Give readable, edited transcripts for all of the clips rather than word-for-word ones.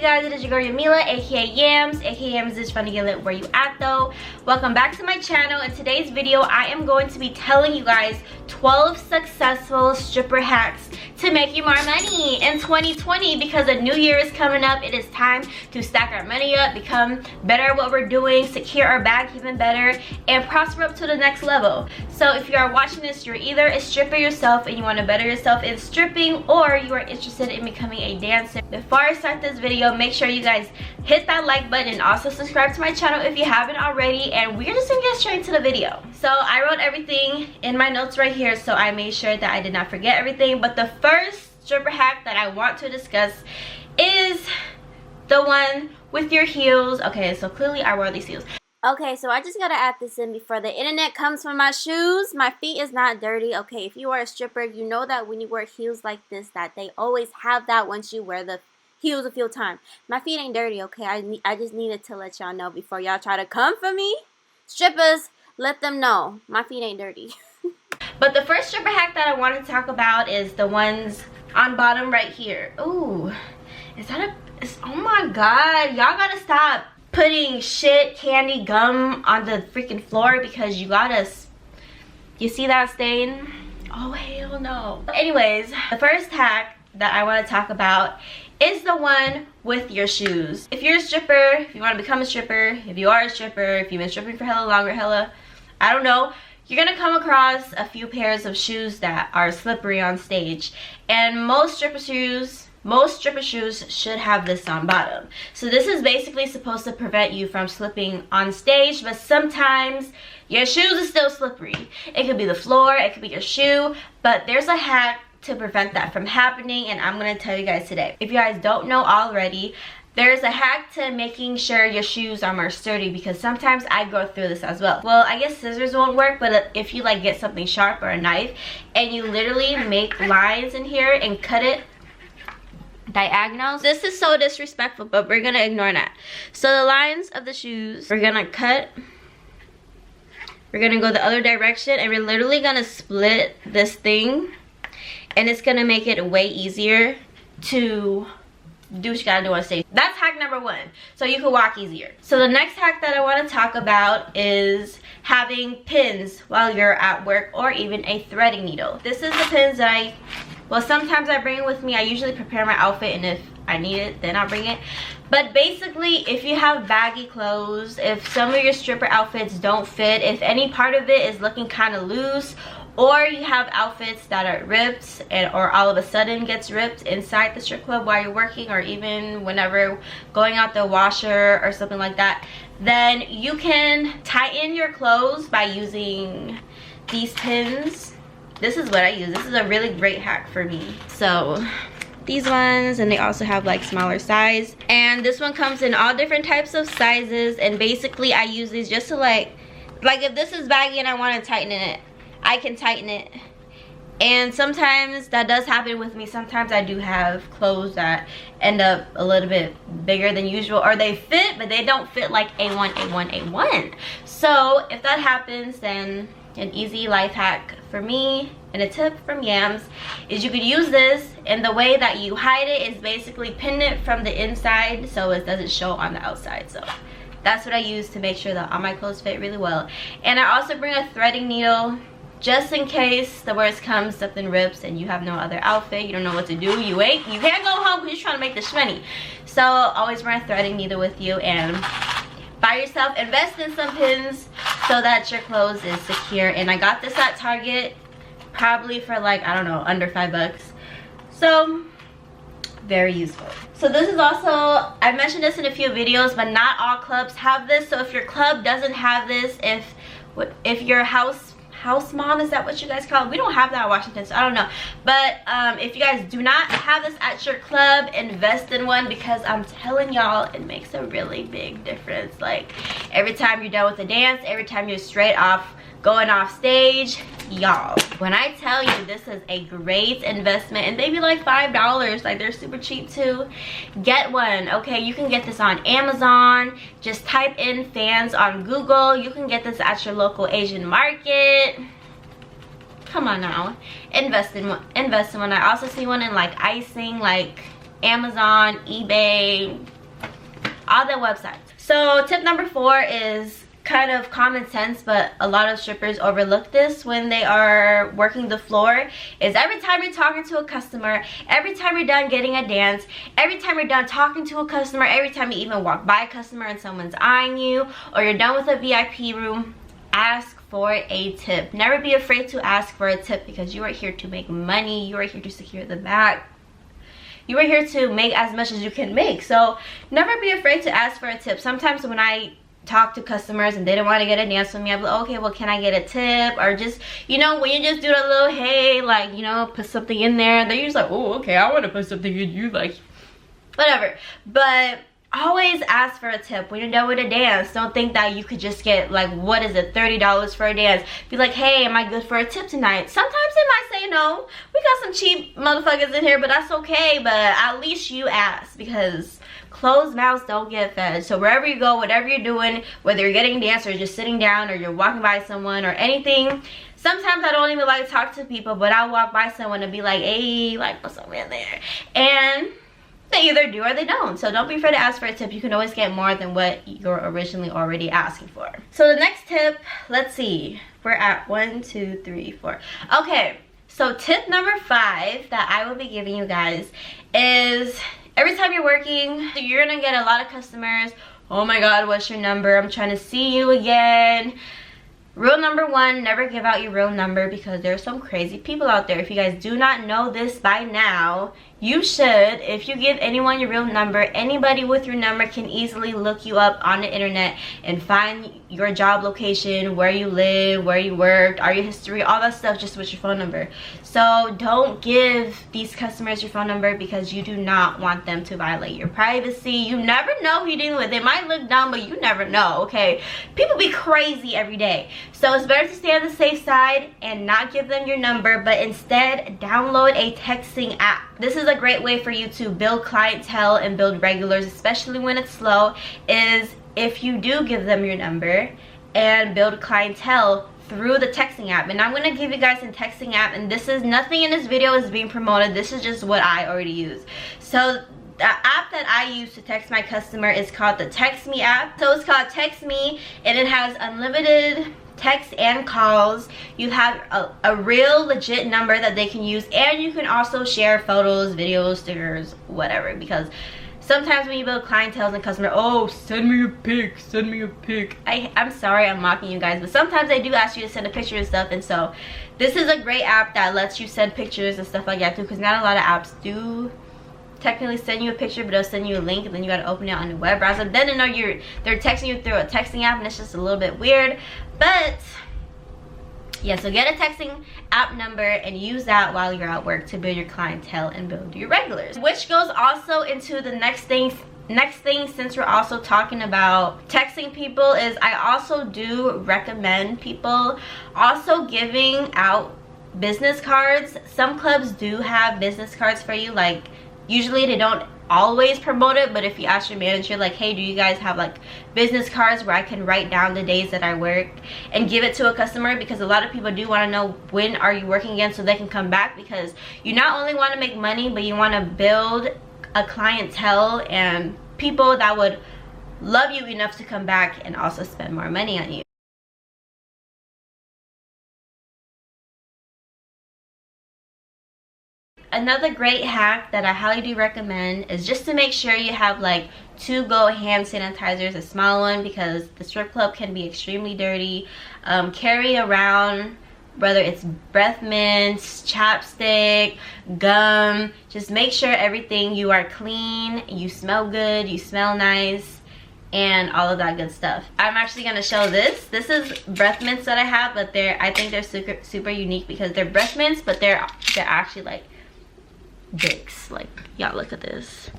you guys? It is your girl Yamila, aka Yams, aka Yamz is funny get lit. Where you at though? Welcome back to my channel. In today's video, I am going to be telling you guys 12 successful stripper hacks to make you more money in 2020 because a new year is coming up. It is time to stack our money up, become better at what we're doing, secure our bag even better, and prosper up to the next level. So if you are watching this, you're either a stripper yourself and you want to better yourself in stripping, or you are interested in becoming a dancer. Before I start this video, make sure you guys hit that like button and also subscribe to my channel if you haven't already, and we're just gonna get straight into the video. So I wrote everything in my notes right here, so I made sure that I did not forget everything. But the first stripper hack that I want to discuss is the one with your heels. Okay, so clearly I wore these heels. Okay, so I just gotta add this in before the internet comes for my shoes. My feet is not dirty. Okay, if you are a stripper, you know that when you wear heels like this, that they always have that once you wear the heels a few times. My feet ain't dirty, okay? I just needed to let y'all know before y'all try to come for me. Strippers, let them know my feet ain't dirty. But the first stripper hack that I want to talk about is the ones on bottom right here. Ooh, is that oh my god, y'all gotta stop putting shit, candy, gum on the freaking floor because you see that stain? Oh hell no. Anyways, the first hack that I want to talk about is the one with your shoes. If you're a stripper, if you want to become a stripper, if you are a stripper, if you've been stripping for hella longer, I don't know, you're gonna come across a few pairs of shoes that are slippery on stage, and most stripper shoes should have this on bottom. So this is basically supposed to prevent you from slipping on stage, but sometimes your shoes are still slippery. It could be the floor, it could be your shoe, but there's a hack to prevent that from happening, and I'm gonna tell you guys today. If you guys don't know already, there's a hack to making sure your shoes are more sturdy, because sometimes I go through this as well. Well, I guess scissors won't work, but if you like get something sharp or a knife and you literally make lines in here and cut it diagonals. This is so disrespectful, but we're gonna ignore that. So the lines of the shoes, we're gonna cut. We're gonna go the other direction, and we're literally gonna split this thing, and it's gonna make it way easier to do what you gotta do on stage. That's hack number one, so you can walk easier. So the next hack that I want to talk about is having pins while you're at work, or even a threading needle. This is the pins that well, sometimes I bring it with me. I usually prepare my outfit, and if I need it, then I'll bring it. But basically, if you have baggy clothes, if some of your stripper outfits don't fit, if any part of it is looking kind of loose, or you have outfits that are ripped or all of a sudden gets ripped inside the strip club while you're working, or even whenever going out the washer or something like that, then you can tighten your clothes by using these pins. This is what I use. This is a really great hack for me. So these ones, and they also have like smaller size, and this one comes in all different types of sizes, and basically I use these just to like if this is baggy and I want to tighten it, I can tighten it. And sometimes that does happen with me. Sometimes I do have clothes that end up a little bit bigger than usual, or they fit but they don't fit like A1. So if that happens, then an easy life hack for me and a tip from Yams is you could use this, and the way that you hide it is basically pin it from the inside so it doesn't show on the outside. So that's what I use to make sure that all my clothes fit really well. And I also bring a threading needle just in case the worst comes, something rips and you have no other outfit, you don't know what to do, you can't go home because you're trying to make this money. So always bring a threading needle with you, and buy yourself, invest in some pins so that your clothes is secure. And I got this at Target probably for like, I don't know, under $5. So very useful. So this is also, I mentioned this in a few videos, but not all clubs have this. So if your club doesn't have this, if your house mom, is that what you guys call it? We don't have that in Washington, so I don't know. But if you guys do not have this at your club, invest in one, because I'm telling y'all, it makes a really big difference. Like every time you're done with the dance, every time you're straight off going off stage, y'all, when I tell you this is a great investment, and they be like $5, like they're super cheap too, get one. Okay, you can get this on Amazon. Just type in fans on Google. You can get this at your local Asian market. Come on now, invest in one. I also see one in like icing, like Amazon, eBay, all the websites. So tip number 4 is kind of common sense, but a lot of strippers overlook this when they are working the floor, is every time you're talking to a customer, every time you're done getting a dance, every time you're done talking to a customer, every time you even walk by a customer and someone's eyeing you, or you're done with a VIP room, ask for a tip. Never be afraid to ask for a tip, because you are here to make money. You are here to secure the bag. You are here to make as much as you can make. So never be afraid to ask for a tip. Sometimes when I talk to customers and they don't want to get a dance with me, I'm like, okay, well, can I get a tip? Or just, you know, when you just do a little, hey, like, you know, put something in there, they're usually like, oh, okay, I want to put something in you, like, whatever. But always ask for a tip when you're done with a dance. Don't think that you could just get, like, what is it, $30 for a dance. Be like, hey, am I good for a tip tonight? Sometimes they might say no. We got some cheap motherfuckers in here, but that's okay. But at least you ask, because closed mouths don't get fed. So wherever you go, whatever you're doing, whether you're getting a dance or just sitting down or you're walking by someone or anything, sometimes I don't even like to talk to people, but I'll walk by someone and be like, hey, like, what's up in there? And they either do or they don't. So don't be afraid to ask for a tip. You can always get more than what you're originally already asking for. So the next tip, let's see, we're at 1, 2, 3, 4. Okay, so tip number 5 that I will be giving you guys is, every time you're working, you're gonna get a lot of customers. Oh my god, what's your number? I'm trying to see you again. Rule number 1, never give out your real number, because there's some crazy people out there. If you guys do not know this by now, you should. If you give anyone your real number, anybody with your number can easily look you up on the internet and find your job location, where you live, where you worked, all your history, all that stuff, just with your phone number. So don't give these customers your phone number, because you do not want them to violate your privacy. You never know who you're dealing with. They might look dumb, but you never know, okay? People be crazy every day. So it's better to stay on the safe side and not give them your number, but instead download a texting app. This is a great way for you to build clientele and build regulars, especially when it's slow, is if you do give them your number and build clientele through the texting app. And I'm going to give you guys a texting app, and this is nothing in this video is being promoted. This is just what I already use. So the app that I use to text my customer is called the Text Me app. So it's called Text Me, and it has unlimited text and calls. You have a real legit number that they can use, and you can also share photos, videos, stickers, whatever, because sometimes when you build clientele and customer, oh, send me a pic, send me a pic. I'm sorry I'm mocking you guys, but sometimes they do ask you to send a picture and stuff, and so this is a great app that lets you send pictures and stuff like that too, because not a lot of apps do technically send you a picture, but they'll send you a link and then you got to open it on your web browser. Then they know they're texting you through a texting app, and it's just a little bit weird. But yeah, so get a texting app number and use that while you're at work to build your clientele and build your regulars. Which goes also into the next thing, since we're also talking about texting people, is I also do recommend people also giving out business cards. Some clubs do have business cards for you. Like, usually they don't always promote it, but if you ask your manager, like, hey, do you guys have like business cards where I can write down the days that I work and give it to a customer, because a lot of people do want to know when are you working again so they can come back, because you not only want to make money, but you want to build a clientele and people that would love you enough to come back and also spend more money on you. Another great hack that I highly do recommend is just to make sure you have like 2-go hand sanitizers, a small one, because the strip club can be extremely dirty. Carry around, whether it's breath mints, chapstick, gum, just make sure everything, you are clean, you smell good, you smell nice, and all of that good stuff. I'm actually gonna show this. This is breath mints that I have, but I think they're super unique, because they're breath mints, but they're actually like Vicks. Like, y'all look at this.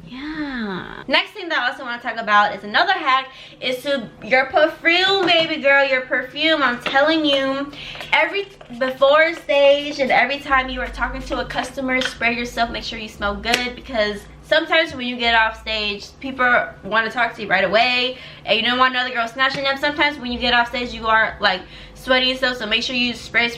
Yeah. Next thing that I also want to talk about is another hack, is to your perfume, baby girl, your perfume. I'm telling you, before stage and every time you are talking to a customer, spray yourself, make sure you smell good, because sometimes when you get off stage, people want to talk to you right away and you don't want another girl snatching them. Sometimes when you get off stage, you are like sweaty and stuff. So make sure you spray.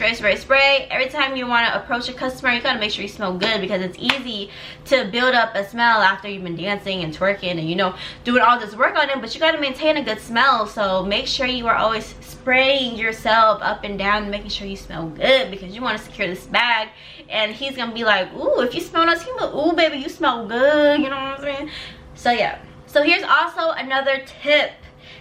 Every time you want to approach a customer, you gotta make sure you smell good, because it's easy to build up a smell after you've been dancing and twerking and, you know, doing all this work on it. But you gotta maintain a good smell. So make sure you are always spraying yourself up and down, making sure you smell good, because you want to secure this bag. And he's gonna be like, ooh, if you smell us, he's like, ooh, baby, you smell good. You know what I'm saying? So yeah. So here's also another tip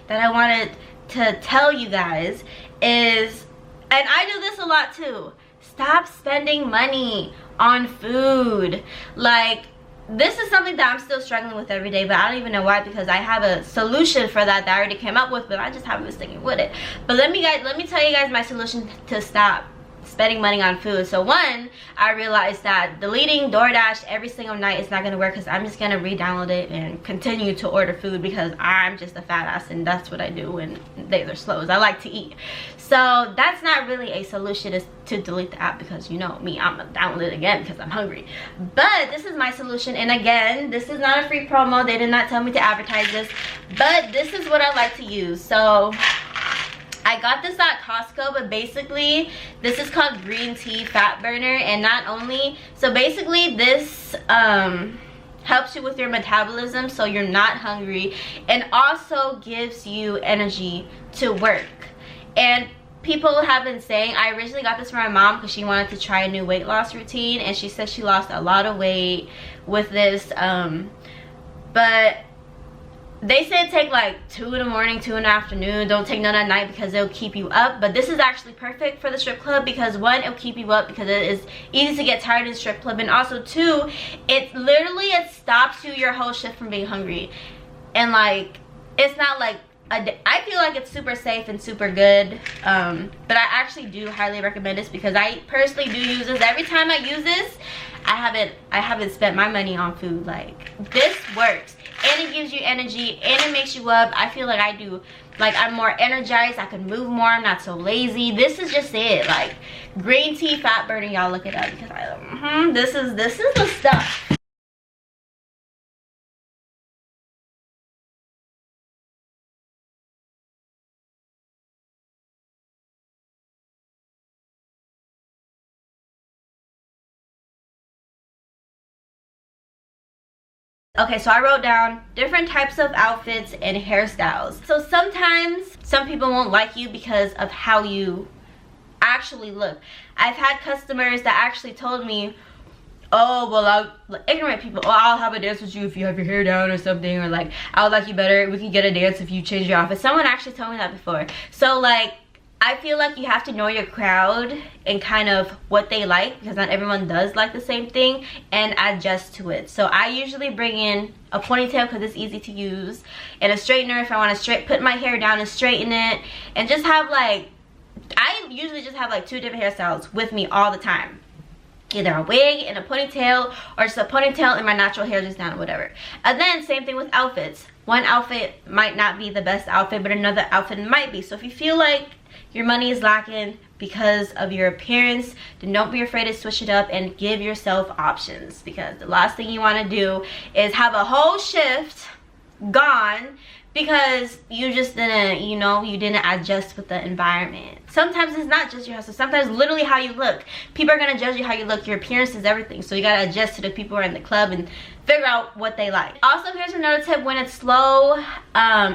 that I wanted to tell you guys is, and I do this a lot too, stop spending money on food. Like, this is something that I'm still struggling with every day, but I don't even know why, because I have a solution for that I already came up with, but I just haven't been sticking with it. But let me tell you guys my solution to stop spending money on food. So one, I realized that deleting DoorDash every single night is not going to work, because I'm just going to re-download it and continue to order food, because I'm just a fat ass and that's what I do when days are slow, is I like to eat. So that's not really a solution, is to delete the app, because you know me, I'm gonna download it again because I'm hungry. But this is my solution, and again, this is not a free promo. They did not tell me to advertise this, but this is what I like to use. So I got this at Costco, but basically this is called green tea fat burner. And not only, so basically this helps you with your metabolism so you're not hungry, and also gives you energy to work. And people have been saying, I originally got this for my mom because she wanted to try a new weight loss routine, and she said she lost a lot of weight with this, but they said take like 2 in the morning, 2 in the afternoon. Don't take none at night, because it'll keep you up. But this is actually perfect for the strip club, because one, it'll keep you up because it is easy to get tired in the strip club, and also two, it stops you your whole shift from being hungry. And like, it's not like I feel like it's super safe and super good, but I actually do highly recommend this, because I personally do use this. Every time I use this, I haven't spent my money on food. Like, this works, and it gives you energy, and it makes you up. I feel like I'm more energized, I can move more, I'm not so lazy. This is just it. Like, green tea fat burning, y'all look it up, because this is the stuff. Okay, so I wrote down different types of outfits and hairstyles. So sometimes some people won't like you because of how you actually look. I've had customers that actually told me, oh, well, ignorant people, oh, I'll have a dance with you if you have your hair down or something, or like, I would like you better, we can get a dance if you change your outfit. Someone actually told me that before. So like, I feel like you have to know your crowd and kind of what they like, because not everyone does like the same thing, and adjust to it. So I usually bring in a ponytail because it's easy to use, and a straightener if I want to put my hair down and straighten it, and just have like, I usually just have like 2 different hairstyles with me all the time. Either a wig and a ponytail, or just a ponytail and my natural hair just down, or whatever. And then same thing with outfits. One outfit might not be the best outfit, but another outfit might be. So if you feel like your money is lacking because of your appearance, then don't be afraid to switch it up and give yourself options, because the last thing you want to do is have a whole shift gone because you just didn't, you know, you didn't adjust with the environment. Sometimes it's not just your hustle. Sometimes literally how you look. People are going to judge you how you look. Your appearance is everything. So you got to adjust to the people who are in the club and figure out what they like. Also, here's another tip. When it's slow,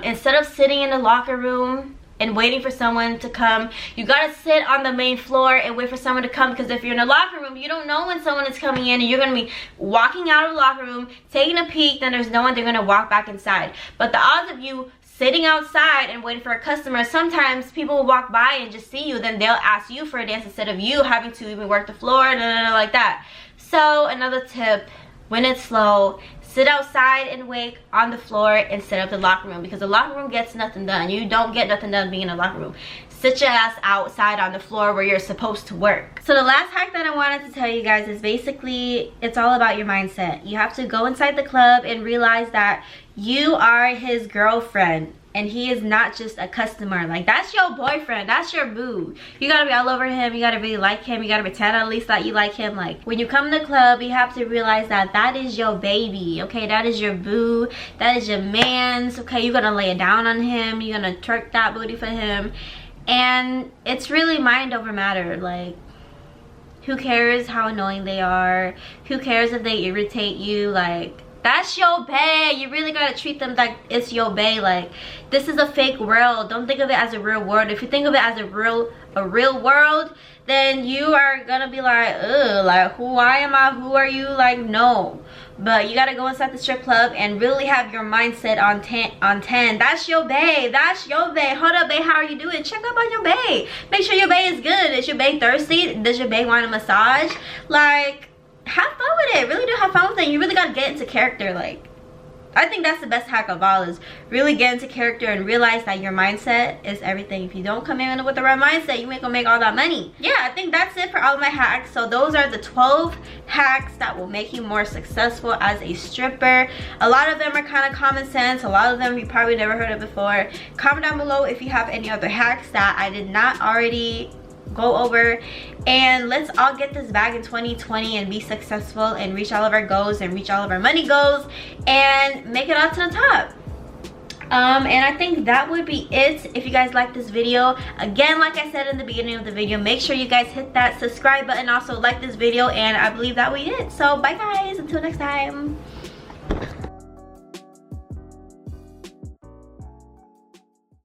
instead of sitting in the locker room and waiting for someone to come, you gotta sit on the main floor and wait for someone to come, because if you're in the locker room, you don't know when someone is coming in, and you're gonna be walking out of the locker room, taking a peek, then there's no one, they're gonna walk back inside. But the odds of you sitting outside and waiting for a customer, sometimes people will walk by and just see you, then they'll ask you for a dance instead of you having to even work the floor, like that. So another tip, when it's slow, sit outside and wait on the floor instead of the locker room, because the locker room gets nothing done. You don't get nothing done being in the locker room. Sit your ass outside on the floor where you're supposed to work. So the last hack that I wanted to tell you guys is basically, it's all about your mindset. You have to go inside the club and realize that you are his girlfriend, and he is not just a customer. Like, that's your boyfriend, that's your boo. You gotta be all over him, you gotta really like him, you gotta pretend at least that you like him. Like, when you come to the club, you have to realize that that is your baby, okay? That is your boo, that is your man's, okay? You're gonna lay it down on him, you're gonna twerk that booty for him, And it's really mind over matter. Like, who cares how annoying they are? Who cares if they irritate you? Like, that's your bae. You really gotta treat them like it's your bae. Like, this is a fake world. Don't think of it as a real world. If you think of it as a real world, then you are gonna be like, ugh, like, why am I? Who are you? Like, no. But you gotta go inside the strip club and really have your mindset on 10. That's your bae. That's your bae. Hold up, bae. How are you doing? Check up on your bae. Make sure your bae is good. Is your bae thirsty? Does your bae want a massage? Like, have fun with it. Really do have fun with it. You really gotta get into character. Like, I think that's the best hack of all, is really get into character and realize that your mindset is everything. If you don't come in with the right mindset, you ain't gonna make all that money. Yeah, I think that's it for all of my hacks. So those are the 12 hacks that will make you more successful as a stripper. A lot of them are kind of common sense. A lot of them you probably never heard of before. Comment down below if you have any other hacks that I did not already go over, and let's all get this bag in 2020 and be successful and reach all of our goals and reach all of our money goals and make it all to the top. And I think that would be it. If you guys like this video, again, like I said in the beginning of the video, make sure you guys hit that subscribe button, also like this video, and I believe that will be it. So bye guys, until next time.